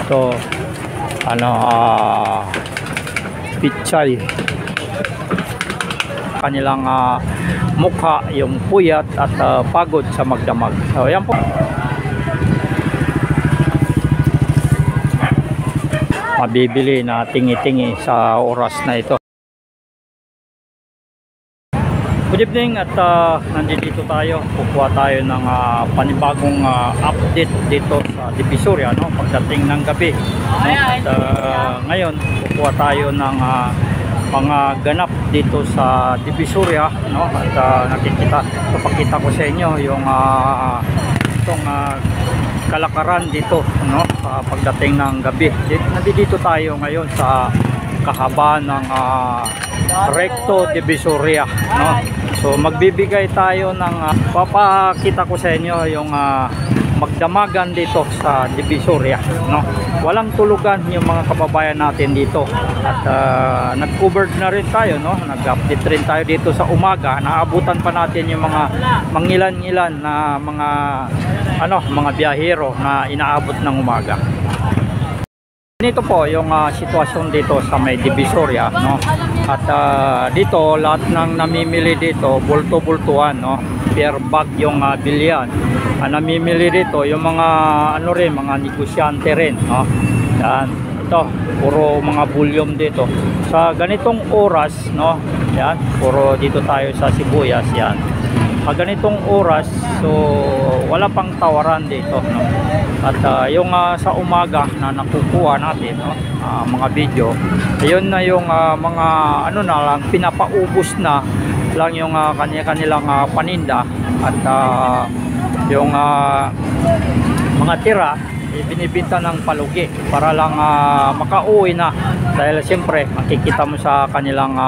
Ito ano, pichay. Kanilang mukha yung puyat at pagod sa magdamag. So yan po. Mabibili na tingi-tingi sa oras na ito. Good evening at nandito tayo. Kukuha tayo ng panibagong update dito sa Divisoria, no? Pagdating ng gabi, no? At ngayon kukuha tayo ng mga ganap dito sa Divisoria, no? At papakita ko sa inyo yung itong kalakaran dito, no? Pagdating ng gabi. Nandito tayo ngayon sa kahabaan ng Recto Divisoria, no? So magbibigay tayo ng papakita ko sa inyo yung magdamagan dito sa Divisoria, no? Walang tulugan yung mga kababayan natin dito. At nag-covered na rin tayo, no? Nag-update rin tayo dito sa umaga. Naabutan pa natin yung mga mangilan-ilan na mga biyahero na inaabot ng umaga. Ito po yung sitwasyon dito sa may Divisoria, no? At dito lahat ng namimili dito bulto-bultuan, no? Per bag yung bilyan. Namimili dito yung mga mga negosyante rin, no? Yan, ito puro mga volume dito. Sa ganitong oras, no? Yan, puro dito tayo sa Sibuyas, yan. Ganitong oras, so wala pang tawaran dito, no? At yung sa umaga na nakukuha natin, no? Mga video, ayun na yung mga lang pinapaubos na lang yung kanilang paninda. At yung mga tira binibenta ng palugi para lang makauwi na, dahil siyempre makikita mo sa kanilang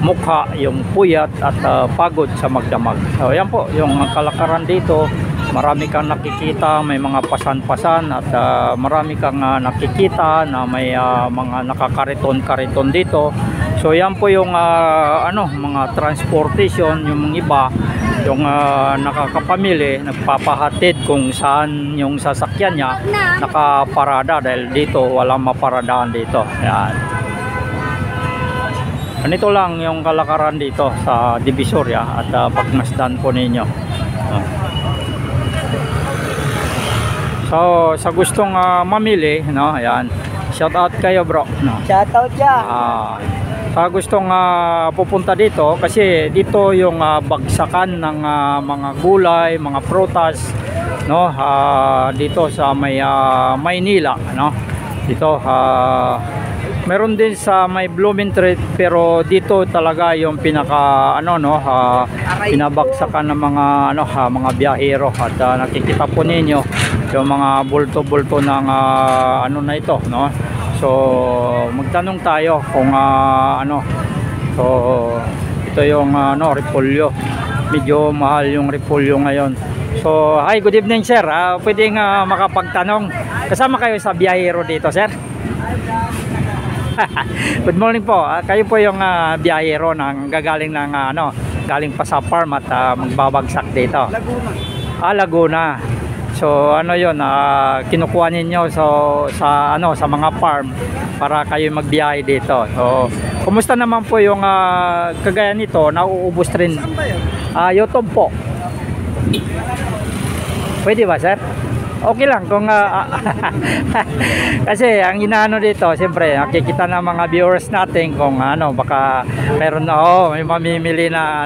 mukha yung puyat at pagod sa magdamag. So yan po yung kalakaran dito. Marami kang nakikita, may mga pasan-pasan at marami kang nakikita na may mga nakakariton-kariton dito. So yan po yung mga transportation, yung iba yung nakakapamili, nagpapahatid kung saan yung sasakyan niya nakaparada, dahil dito walang maparadaan dito. Yan. Ganito lang yung kalakaran dito sa Divisoria at pagmasdan po ninyo. So sa gustong mamili, no, ayan, shout out kayo bro, no? Shout out dyan. Sa gustong pupunta dito, kasi dito yung bagsakan ng mga gulay, mga prutas, no? Dito sa may Maynila, no? Dito meron din sa may Blooming Treat, pero dito talaga yung pinaka pinabagsakan ng mga mga biyahero. At nakikita po ninyo yung mga bulto-bulto ng na ito, no? So magtanong tayo kung so ito yung repolyo. Medyo mahal yung repolyo ngayon. So hi, good evening sir. Pwedeng makapagtanong, kasama kayo sa biyahero dito sir? Good morning po. Kayo po yung biyahero ng gagaling ng galing pa sa farm at magbabagsak dito. Laguna. Laguna. So yun, kinukuha ninyo sa mga farm para kayo magbiyahe dito. So kumusta naman po yung kagaya nito, nauubos rin? YouTube po. Pwede ba sir? Okay lang kung kasi ang inaano dito, siyempre nakikita ng mga viewers natin kung baka meron may mamimili na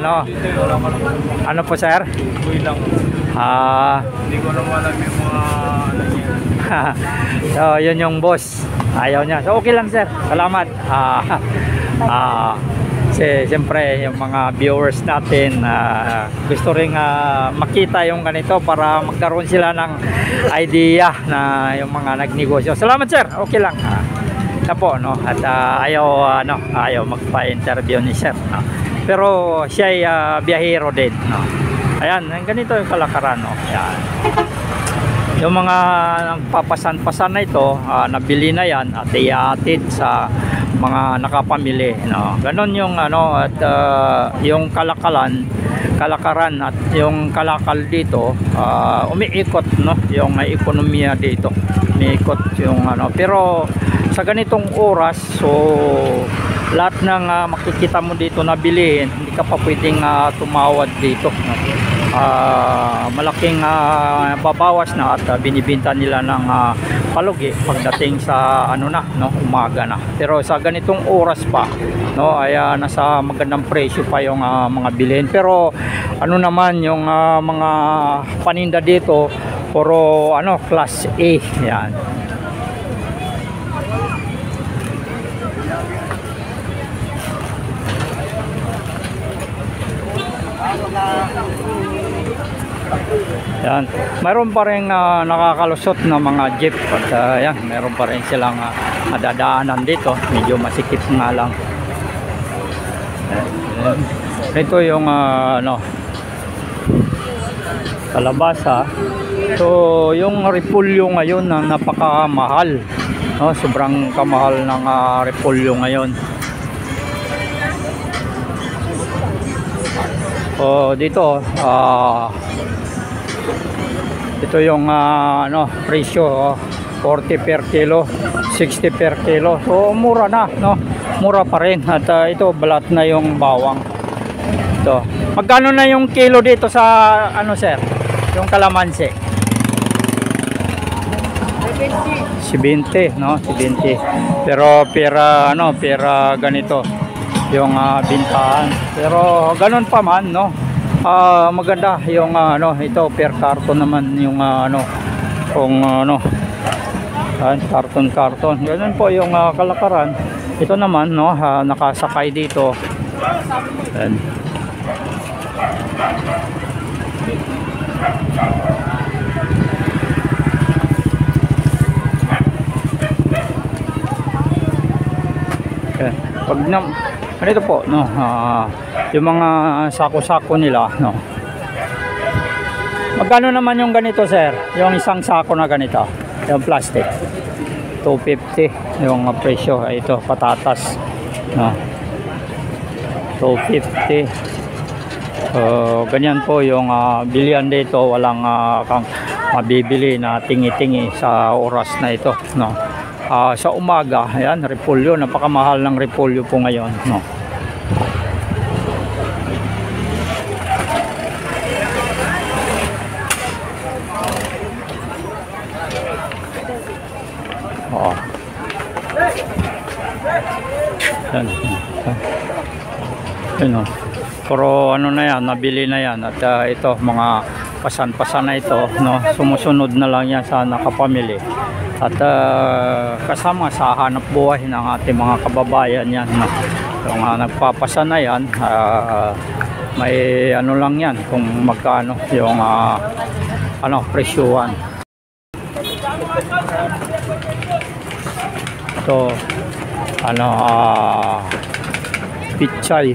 ano po sir? Hindi ko naman alam yung mga so yun yung boss, ayaw niya. So okay lang sir, salamat. Kasi siyempre yung mga viewers natin gusto rin makita yung ganito para magkaroon sila ng idea na yung mga nagnegosyo. Salamat sir, okay lang. Po, no? At ayaw magpa-interview ni sir, no? Pero siya ay biyahero din, no? Ayan, ganito yung kalakaran, no? Ayan. yung mga nagpapasan-pasan na ito, nabili na yan at iatid sa mga nakapamili, no? Ganon yung ano, at yung kalakaran at yung kalakal dito, umiikot, no, yung ekonomiya dito, umiikot yung ano. Pero sa ganitong oras, so lahat ng makikita mo dito na bilihin, hindi ka pa pwedeng tumawad dito, no? Malaking babawas na at binibenta nila ng palugi pagdating sa ano na, no, umaga na. Pero sa ganitong oras pa, no, ay nasa magandang presyo pa yung mga bilhin. Pero ano naman yung mga paninda dito, puro ano, class A yan. Yan, mayroon pa rin nakakalusot na mga jeep at yan, mayroon pa rin silang nadadaanan dito, medyo masikip nga lang. Ito yung ano, kalabasa. So yung repolyo ngayon na napakamahal, no? Sobrang kamahal ng repolyo ngayon. Dito ito yung ano, presyo, 40 per kilo, 60 per kilo. So mura na, no? Mura pa rin. At ito balat na yung bawang. Ito. Magkano na yung kilo dito sa ano, sir? Yung kalamansi? 70, no? 70. Pero pera ano, pera ganito yung bintahan. Pero ganun pa man, no? Maganda yung ano, ito per karton naman yung ano, kung ano, karton. Ganun po yung kalakaran. Ito naman, no, nakasakay dito. Yan. Pag na ganito po, no, yung mga sako-sako nila, no. Magkano naman yung ganito, sir? Yung isang sako na ganito, yung plastic. 250 yung presyo. Ito patatas, no. 250. Ganyan po yung bilihan dito. Walang kang mabibili na tingi-tingi sa oras na ito, no. Sa umaga, ayan, repolyo, napakamahal ng repolyo po ngayon, no. Yan. Yan, pero ano na yan, nabili na yan. At ito, mga pasan-pasan na ito, no, sumusunod na lang yan sa nakapamili. At kasama sa hanap buhay ng ating mga kababayan yan, no. Yung nagpapasan na yan, may ano lang yan kung magkano yung ano, presyuhan. Ito ano, pichay.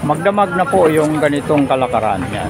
Magdamag na po yung ganitong kalakaran yan.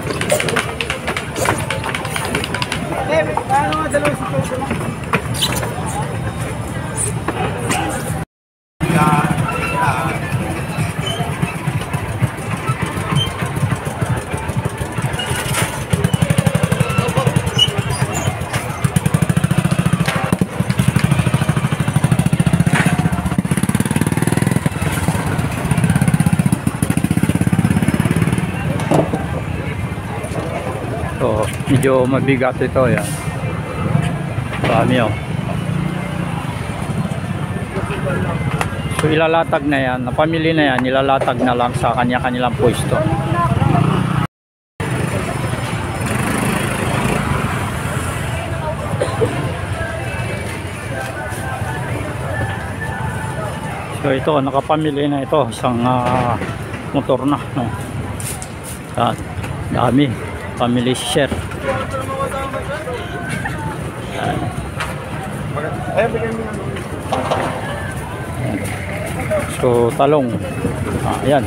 So, medyo mabigat ito yan. Dami, oh. So ilalatag na yan, napamili na yan, nilalatag na lang sa kanya-kanilang pwesto. So ito, nakapamili na ito, isang motor na, no? Dami. Family share. So talong, ayan,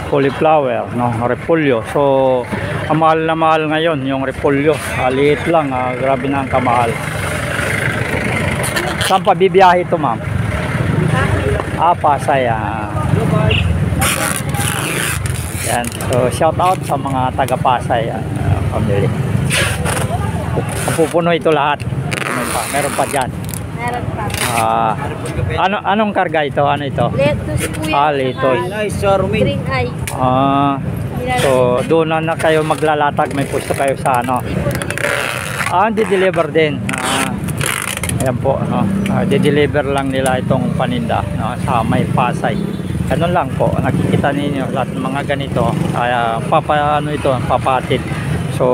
cauliflower, no, repolyo. So ang mahal na mahal ngayon yung repolyo, liit lang, grabe na ang kamahal. Saan pa bibiyahe ito, ma'am? Pasay. Yan. So shout out sa mga taga Pasay, family. Pupuno ito lahat. Meron pa dyan. Meron pa. Anong karga ito? Ano ito? Lettuce po yan. Lettuce. Green eye. So doon na kayo maglalatag, may pusto kayo sa ano. Di-deliver din. Ayan po, no. Di-deliver lang nila itong paninda, no, sa may Pasay. Ganun lang po, nakikita ninyo lahat ng mga ganito, papatid. So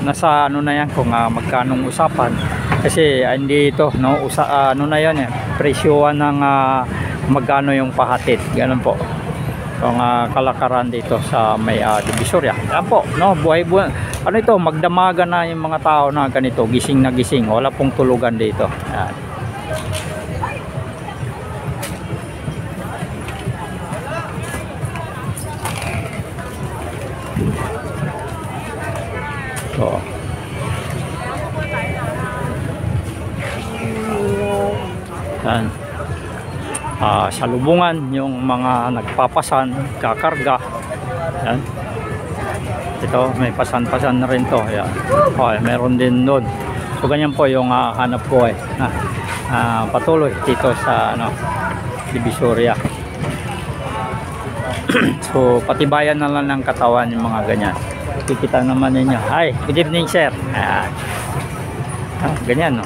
nasa ano na yan kung magkanong usapan, kasi hindi ito, no, ano na yan, presyuhan ng magkano yung pahatid. Ganun po ang kalakaran dito sa may Divisoria. Yan po, no, buhay-buhay. Ano ito, magdamaga na yung mga tao na ganito, gising na gising, wala pong tulugan dito. Yan. So yan. Salubungan yung mga nagpapasan, kakarga. Yan. Ito, may pasan-pasan na rin to. Yan. Meron din doon. So ganyan po yung hanap ko patuloy dito sa Divisoria. So patibayan na lang ng katawan yung mga ganyan. Kikita naman ninyo. Hi, good evening sir. Ganyan, no.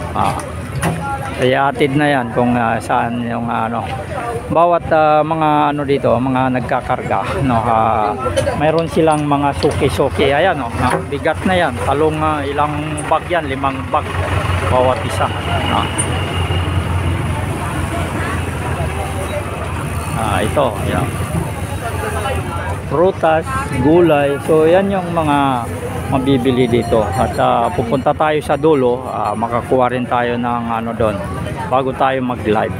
Kaya atid na yan kung saan yung bawat mga dito, mga nagkakarga, no, mayroon silang mga suki-suki. Ayan, no, bigat na yan, talong ilang bag yan, 5 bag bawat isa, no. Ito, yan, prutas, gulay. So yan yung mga mabibili dito, at pupunta tayo sa dulo, makakuha rin tayo ng doon bago tayo mag live.